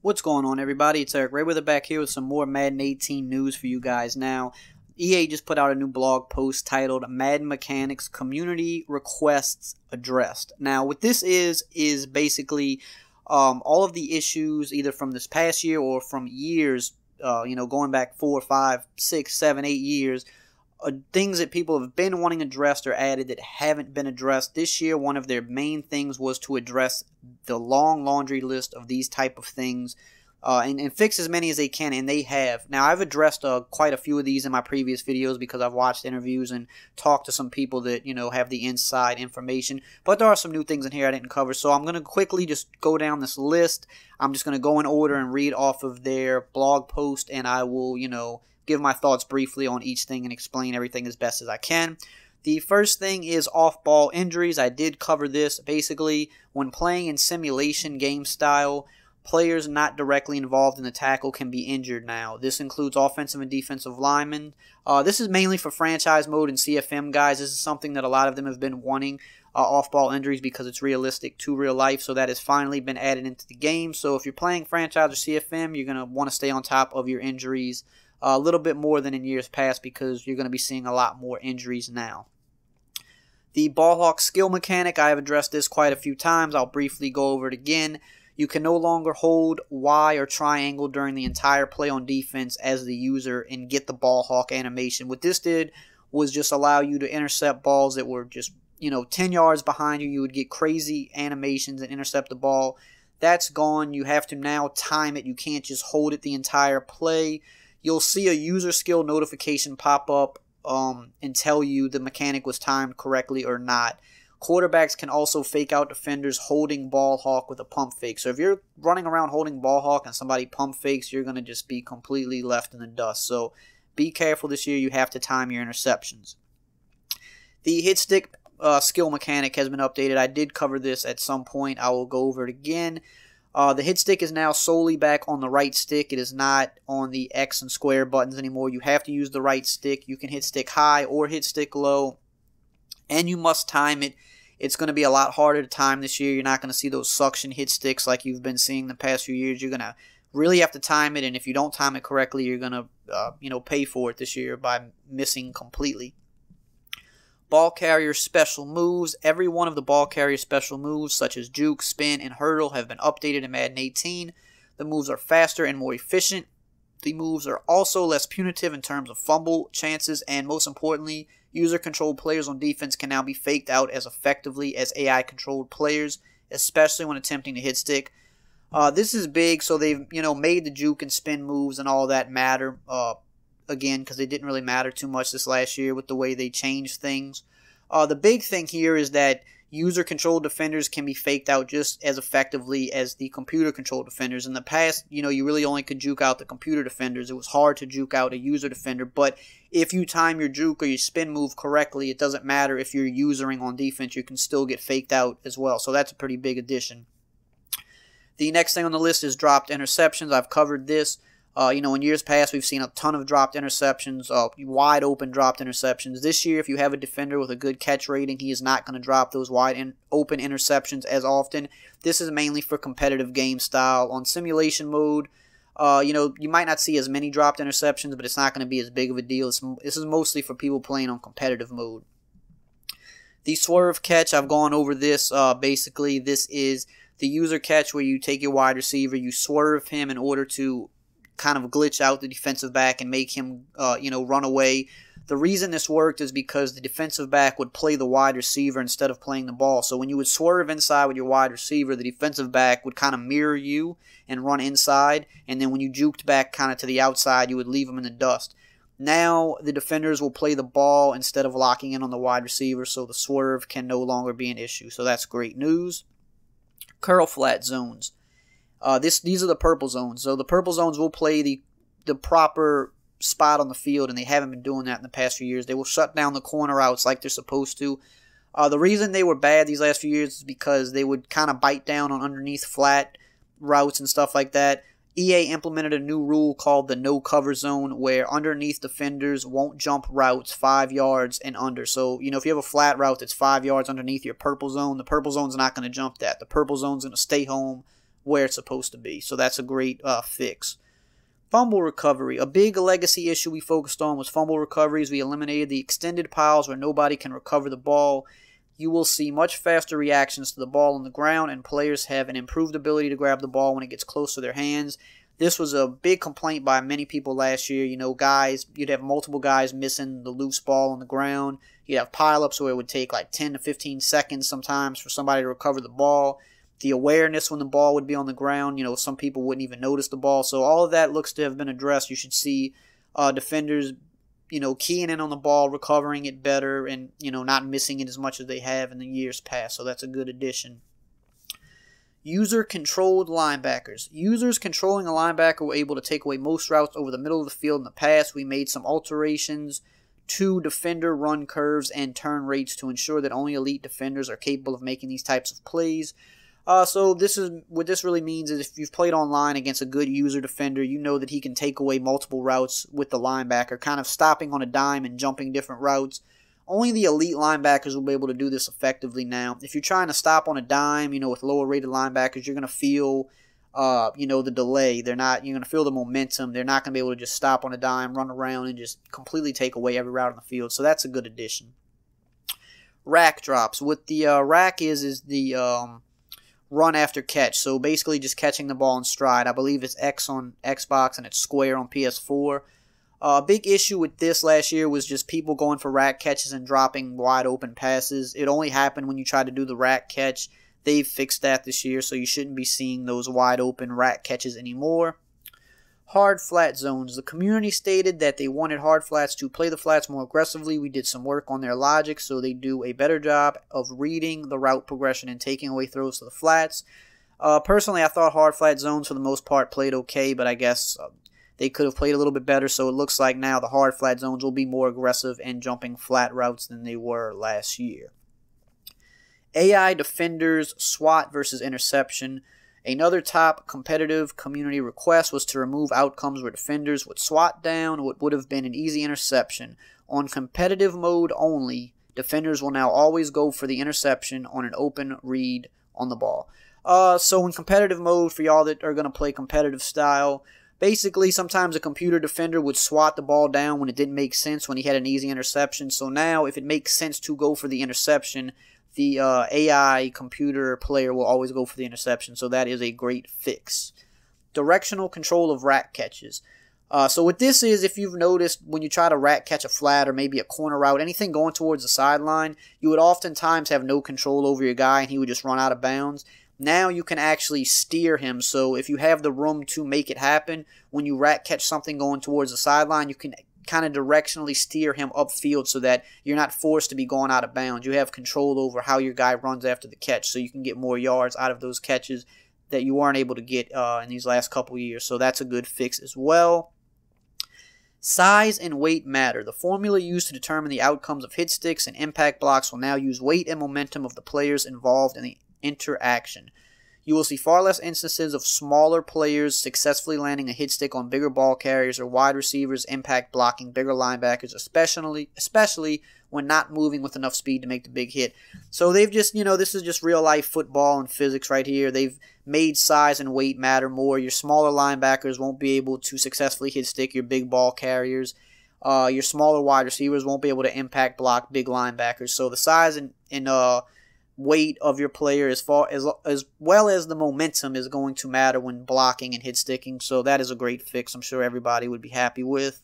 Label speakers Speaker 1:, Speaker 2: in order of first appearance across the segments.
Speaker 1: What's going on, everybody? It's EricRayweather back here with some more Madden 18 news for you guys. Now, EA just put out a new blog post titled Madden Mechanics Community Requests Addressed. Now, what this is basically all of the issues either from this past year or from years, going back 4, 5, 6, 7, 8 years, things that people have been wanting addressed or added that haven't been addressed. This year, one of their main things was to address the long laundry list of these type of things and fix as many as they can, and they have. Now, I've addressed quite a few of these in my previous videos because I've watched interviews and talked to some people that, have the inside information, but there are some new things in here I didn't cover, so I'm going to quickly just go down this list. I'm just going to go in order and read off of their blog post, and I will, give my thoughts briefly on each thing and explain everything as best as I can. The first thing is off-ball injuries. I did cover this. Basically, when playing in simulation game style, players not directly involved in the tackle can be injured now. This includes offensive and defensive linemen. This is mainly for franchise mode and CFM guys. This is something that a lot of them have been wanting, off-ball injuries, because it's realistic to real life. So that has finally been added into the game. So if you're playing franchise or CFM, you're going to want to stay on top of your injuries a little bit more than in years past, because you're going to be seeing a lot more injuries now. The ball hawk skill mechanic, I have addressed this quite a few times. I'll briefly go over it again. You can no longer hold Y or triangle during the entire play on defense as the user and get the ball hawk animation. What this did was just allow you to intercept balls that were just 10 yards behind you. You would get crazy animations and intercept the ball. That's gone. You have to now time it. You can't just hold it the entire play. You'll see a user skill notification pop up and tell you the mechanic was timed correctly or not. Quarterbacks can also fake out defenders holding ball hawk with a pump fake. So if you're running around holding ball hawk and somebody pump fakes, you're going to just be completely left in the dust. So be careful this year. You have to time your interceptions. The hit stick skill mechanic has been updated. I did cover this at some point. I will go over it again. The hit stick is now solely back on the right stick. It is not on the X and square buttons anymore. You have to use the right stick. You can hit stick high or hit stick low, and you must time it. It's going to be a lot harder to time this year. You're not going to see those suction hit sticks like you've been seeing the past few years. You're going to really have to time it, and if you don't time it correctly, you're going to pay for it this year by missing completely. Ball carrier special moves. Every one of the ball carrier special moves, such as juke, spin, and hurdle, have been updated in Madden 18. The moves are faster and more efficient. The moves are also less punitive in terms of fumble chances, and most importantly, user-controlled players on defense can now be faked out as effectively as AI-controlled players, especially when attempting to hit stick. This is big, so they've made the juke and spin moves and all that matter. Again, because they didn't really matter too much this last year with the way they changed things. The big thing here is that user-controlled defenders can be faked out just as effectively as the computer-controlled defenders. In the past, you really only could juke out the computer defenders. It was hard to juke out a user defender, but if you time your juke or your spin move correctly, it doesn't matter if you're usering on defense. You can still get faked out as well, so that's a pretty big addition. The next thing on the list is dropped interceptions. I've covered this. In years past, we've seen a ton of dropped interceptions, wide open dropped interceptions. This year, if you have a defender with a good catch rating, he is not going to drop those wide open interceptions as often. This is mainly for competitive game style. On simulation mode, you might not see as many dropped interceptions, but it's not going to be as big of a deal. This is mostly for people playing on competitive mode. The swerve catch, I've gone over this. Basically, this is the user catch where you take your wide receiver, you swerve him in order to kind of glitch out the defensive back and make him, run away. The reason this worked is because the defensive back would play the wide receiver instead of playing the ball. So when you would swerve inside with your wide receiver, the defensive back would kind of mirror you and run inside. And then when you juked back kind of to the outside, you would leave him in the dust. Now the defenders will play the ball instead of locking in on the wide receiver, so the swerve can no longer be an issue. So that's great news. Curl flat zones. These are the purple zones. So the purple zones will play the proper spot on the field, and they haven't been doing that in the past few years. They will shut down the corner routes like they're supposed to. The reason they were bad these last few years is because they would kind of bite down on underneath flat routes and stuff like that. EA implemented a new rule called the no cover zone, where underneath defenders won't jump routes 5 yards and under. So, if you have a flat route that's 5 yards underneath your purple zone, the purple zone's not going to jump that. The purple zone's going to stay home where it's supposed to be. So that's a great fix. Fumble recovery. A big legacy issue we focused on was fumble recoveries. We eliminated the extended piles where nobody can recover the ball. You will see much faster reactions to the ball on the ground, and players have an improved ability to grab the ball when it gets close to their hands. This was a big complaint by many people last year. You know, guys, you'd have multiple guys missing the loose ball on the ground. You'd have pileups where it would take like 10 to 15 seconds sometimes for somebody to recover the ball. The awareness when the ball would be on the ground, you know, some people wouldn't even notice the ball. So all of that looks to have been addressed. You should see defenders, you know, keying in on the ball, recovering it better, and, you know, not missing it as much as they have in the years past. So that's a good addition. User-controlled linebackers. Users controlling a linebacker were able to take away most routes over the middle of the field in the past. We made some alterations to defender run curves and turn rates to ensure that only elite defenders are capable of making these types of plays. So what this really means is if you've played online against a good user defender, you know that he can take away multiple routes with the linebacker, kind of stopping on a dime and jumping different routes. Only the elite linebackers will be able to do this effectively now. If you're trying to stop on a dime, you know, with lower rated linebackers, you're going to feel, you know, the delay. You're going to feel the momentum. They're not going to be able to just stop on a dime, run around, and just completely take away every route on the field. So that's a good addition. Rack drops. What the rack is the run after catch. So basically just catching the ball in stride. I believe it's X on Xbox and it's square on PS4. A big issue with this last year was just people going for rack catches and dropping wide open passes. It only happened when you try to do the rack catch. They've fixed that this year, so you shouldn't be seeing those wide open rack catches anymore. Hard flat zones. The community stated that they wanted hard flats to play the flats more aggressively. We did some work on their logic so they do a better job of reading the route progression and taking away throws to the flats. Personally, I thought hard flat zones for the most part played okay, but I guess they could have played a little bit better, so it looks like now the hard flat zones will be more aggressive and jumping flat routes than they were last year. AI defenders, SWAT versus interception. Another top competitive community request was to remove outcomes where defenders would swat down what would have been an easy interception. On competitive mode only, defenders will now always go for the interception on an open read on the ball. So in competitive mode, for y'all that are going to play competitive style, basically sometimes a computer defender would swat the ball down when it didn't make sense when he had an easy interception. So now if it makes sense to go for the interception, the AI computer player will always go for the interception, so that is a great fix. Directional control of rack catches. So what this is, if you've noticed, when you try to rack catch a flat or maybe a corner route, anything going towards the sideline, you would oftentimes have no control over your guy and he would just run out of bounds. Now you can actually steer him, so if you have the room to make it happen, when you rack catch something going towards the sideline, you can kind of directionally steer him upfield so that you're not forced to be going out of bounds. You have control over how your guy runs after the catch, so you can get more yards out of those catches that you weren't able to get in these last couple years. So that's a good fix as well. Size and weight matter. The formula used to determine the outcomes of hit sticks and impact blocks will now use weight and momentum of the players involved in the interaction. You will see far less instances of smaller players successfully landing a hit stick on bigger ball carriers or wide receivers impact blocking bigger linebackers, especially when not moving with enough speed to make the big hit. So they've just, you know, this is just real life football and physics right here. They've made size and weight matter more. Your smaller linebackers won't be able to successfully hit stick your big ball carriers. Your smaller wide receivers won't be able to impact block big linebackers. So the size and weight of your player as well as the momentum is going to matter when blocking and hit sticking. So that is a great fix. I'm sure everybody would be happy with.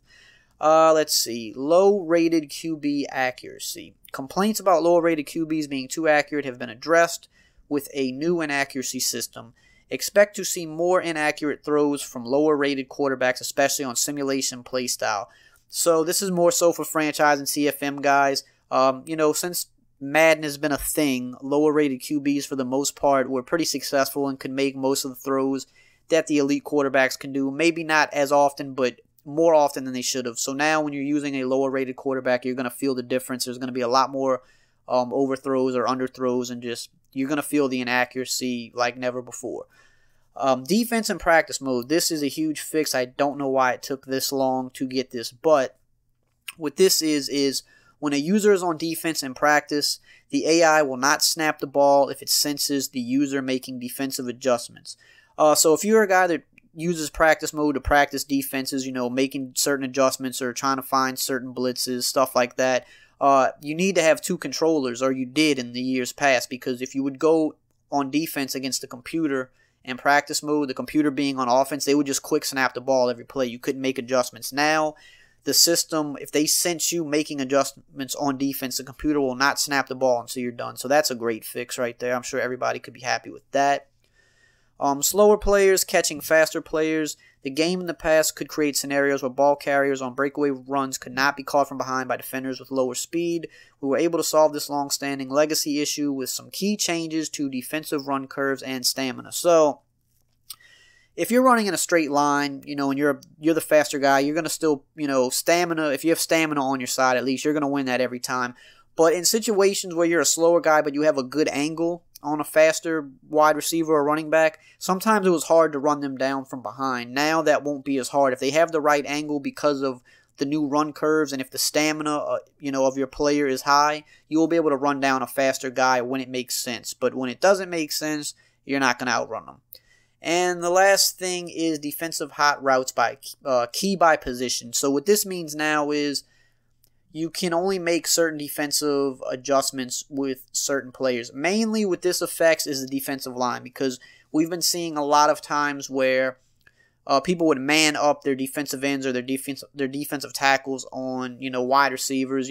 Speaker 1: Let's see. Low rated QB accuracy. Complaints about lower rated QBs being too accurate have been addressed with a new inaccuracy system. Expect to see more inaccurate throws from lower rated quarterbacks, especially on simulation play style. So this is more so for franchise and CFM guys. You know, since Madden has been a thing, lower rated QBs for the most part were pretty successful and could make most of the throws that the elite quarterbacks can do. Maybe not as often, but more often than they should have. So now when you're using a lower rated quarterback, you're going to feel the difference. There's going to be a lot more overthrows or underthrows, and just you're going to feel the inaccuracy like never before. Defense in practice mode. This is a huge fix. I don't know why it took this long to get this, but what this is when a user is on defense in practice, the AI will not snap the ball if it senses the user making defensive adjustments. So if you're a guy that uses practice mode to practice defenses, making certain adjustments or trying to find certain blitzes, stuff like that, you need to have two controllers, or you did in the years past, because if you would go on defense against the computer in practice mode, the computer being on offense, they would just quick snap the ball every play. You couldn't make adjustments. Now, the system, if they sense you making adjustments on defense, the computer will not snap the ball until you're done. So that's a great fix right there. I'm sure everybody could be happy with that. Slower players catching faster players. The game in the past could create scenarios where ball carriers on breakaway runs could not be caught from behind by defenders with lower speed. We were able to solve this long-standing legacy issue with some key changes to defensive run curves and stamina. So, if you're running in a straight line, and you're the faster guy, you're going to still, stamina, if you have stamina on your side at least, you're going to win that every time. But in situations where you're a slower guy but you have a good angle on a faster wide receiver or running back, sometimes it was hard to run them down from behind. Now that won't be as hard. If they have the right angle because of the new run curves, and if the stamina, of your player is high, you will be able to run down a faster guy when it makes sense. But when it doesn't make sense, you're not going to outrun them. And the last thing is defensive hot routes by key by position. So what this means now is you can only make certain defensive adjustments with certain players. Mainly what this affects is the defensive line, because we've been seeing a lot of times where people would man up their defensive ends or their defensive tackles on, wide receivers,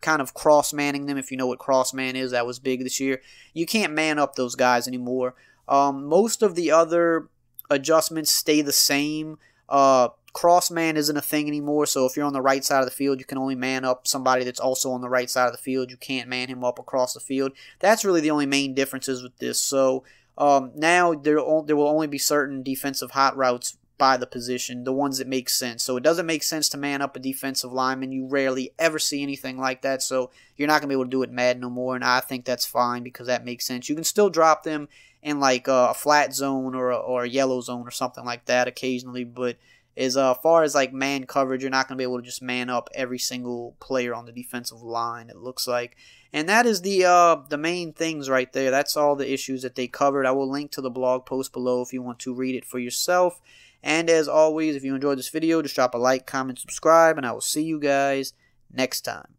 Speaker 1: kind of cross-manning them. If you know what cross-man is, that was big this year. You can't man up those guys anymore. Most of the other adjustments stay the same. Cross-man isn't a thing anymore, so if you're on the right side of the field, you can only man up somebody that's also on the right side of the field. You can't man him up across the field. That's really the only main differences with this. So now there will only be certain defensive hot routes by the position, the ones that make sense. So it doesn't make sense to man up a defensive lineman. You rarely ever see anything like that, so you're not going to be able to do it in Madden no more, and I think that's fine because that makes sense. You can still drop them in like a flat zone or a yellow zone or something like that occasionally, but as far as like man coverage, you're not going to be able to just man up every single player on the defensive line, it looks like. And that is the main things right there. That's all the issues that they covered. I will link to the blog post below if you want to read it for yourself. And as always, if you enjoyed this video, just drop a like, comment, subscribe, and I will see you guys next time.